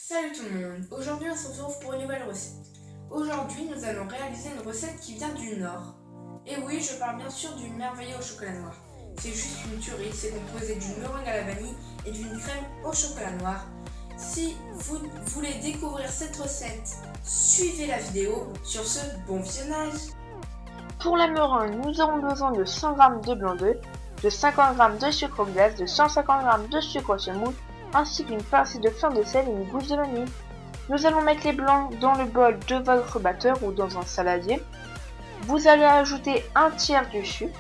Salut tout le monde, aujourd'hui on se retrouve pour une nouvelle recette. Aujourd'hui nous allons réaliser une recette qui vient du Nord. Et oui, je parle bien sûr du merveilleux au chocolat noir. C'est juste une tuerie, c'est composé d'une meringue à la vanille et d'une crème au chocolat noir. Si vous voulez découvrir cette recette, suivez la vidéo. Sur ce, bon visionnage. Pour la meringue, nous aurons besoin de 100 g de blanc d'œuf, de 50 g de sucre glace, de 150 g de sucre semoule, ainsi qu'une pincée de fleur de sel et une gousse de vanille. Nous allons mettre les blancs dans le bol de votre batteur ou dans un saladier. Vous allez ajouter un tiers du sucre.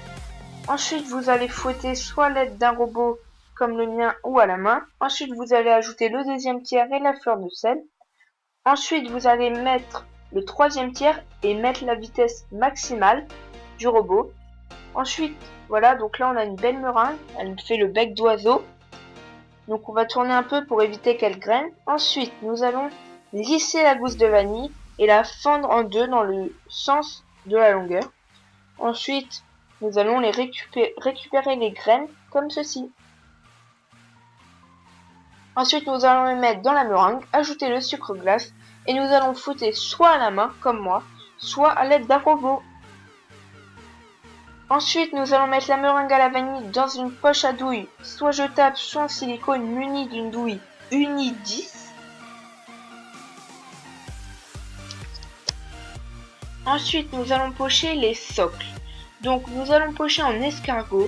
Ensuite, vous allez fouetter soit à l'aide d'un robot comme le mien ou à la main. Ensuite, vous allez ajouter le deuxième tiers et la fleur de sel. Ensuite, vous allez mettre le troisième tiers et mettre la vitesse maximale du robot. Ensuite, voilà, donc là on a une belle meringue, elle fait le bec d'oiseau. Donc on va tourner un peu pour éviter qu'elle graine. Ensuite, nous allons lisser la gousse de vanille et la fendre en deux dans le sens de la longueur. Ensuite, nous allons les récupérer les graines comme ceci. Ensuite, nous allons les mettre dans la meringue, ajouter le sucre glace et nous allons fouetter soit à la main, comme moi, soit à l'aide d'un robot. Ensuite, nous allons mettre la meringue à la vanille dans une poche à douille, soit jetable, soit en silicone munie d'une douille Uni 10. Ensuite, nous allons pocher les socles. Donc, nous allons pocher en escargot.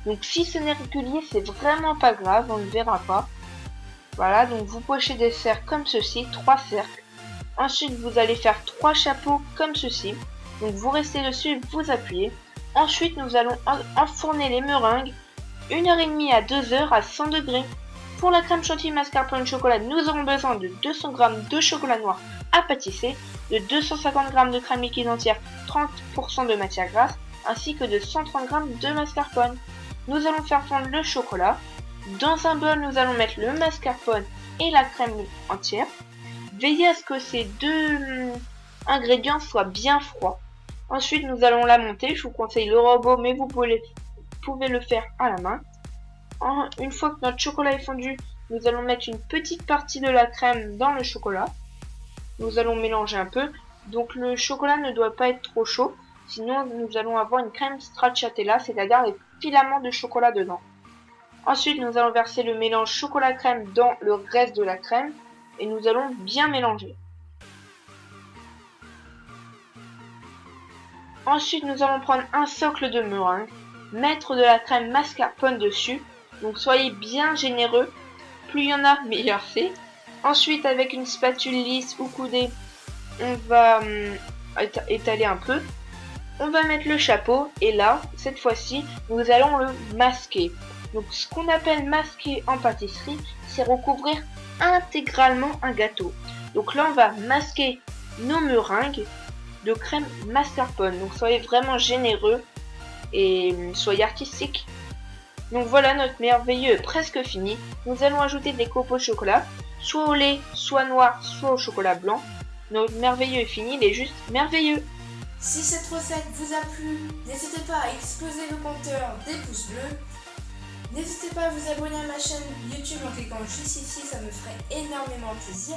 Donc, si ce n'est régulier, c'est vraiment pas grave, on ne verra pas. Voilà, donc vous pochez des cercles comme ceci, 3 cercles. Ensuite, vous allez faire 3 chapeaux comme ceci. Donc, vous restez dessus, vous appuyez. Ensuite, nous allons enfourner les meringues 1h30 à 2h à 100 degrés. Pour la crème chantilly mascarpone chocolat, nous aurons besoin de 200 g de chocolat noir à pâtisser, de 250 g de crème liquide entière, 30% de matière grasse, ainsi que de 130 g de mascarpone. Nous allons faire fondre le chocolat. Dans un bol, nous allons mettre le mascarpone et la crème entière. Veillez à ce que ces deux ingrédients soient bien froids. Ensuite, nous allons la monter. Je vous conseille le robot, mais vous pouvez le faire à la main. Une fois que notre chocolat est fondu, nous allons mettre une petite partie de la crème dans le chocolat. Nous allons mélanger un peu. Donc le chocolat ne doit pas être trop chaud, sinon nous allons avoir une crème stracciatella, c'est-à-dire les filaments de chocolat dedans. Ensuite, nous allons verser le mélange chocolat-crème dans le reste de la crème et nous allons bien mélanger. Ensuite, nous allons prendre un socle de meringue, mettre de la crème mascarpone dessus. Donc soyez bien généreux, plus il y en a, meilleur c'est. Ensuite, avec une spatule lisse ou coudée, on va étaler un peu. On va mettre le chapeau et là, cette fois-ci, nous allons le masquer. Donc ce qu'on appelle masquer en pâtisserie, c'est recouvrir intégralement un gâteau. Donc là, on va masquer nos meringues de crème mascarpone. Donc soyez vraiment généreux et soyez artistique. Donc voilà, notre merveilleux est presque fini. Nous allons ajouter des copeaux de chocolat, soit au lait, soit noir, soit au chocolat blanc. Notre merveilleux est fini, il est juste merveilleux. Si cette recette vous a plu, n'hésitez pas à exploser le compteur des pouces bleus. N'hésitez pas à vous abonner à ma chaîne YouTube en cliquant juste ici, ça me ferait énormément plaisir.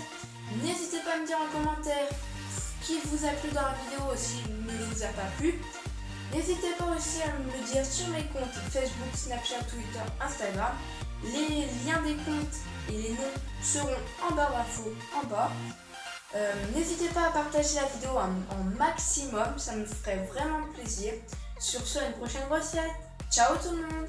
N'hésitez pas à me dire en commentaire ce qui vous a plu dans la vidéo ou s'il ne vous a pas plu. N'hésitez pas aussi à me le dire sur mes comptes Facebook, Snapchat, Twitter, Instagram. Les liens des comptes et les noms seront en barre d'infos en bas. N'hésitez pas à partager la vidéo en maximum, ça me ferait vraiment plaisir. Sur ce, à une prochaine recette. Ciao tout le monde!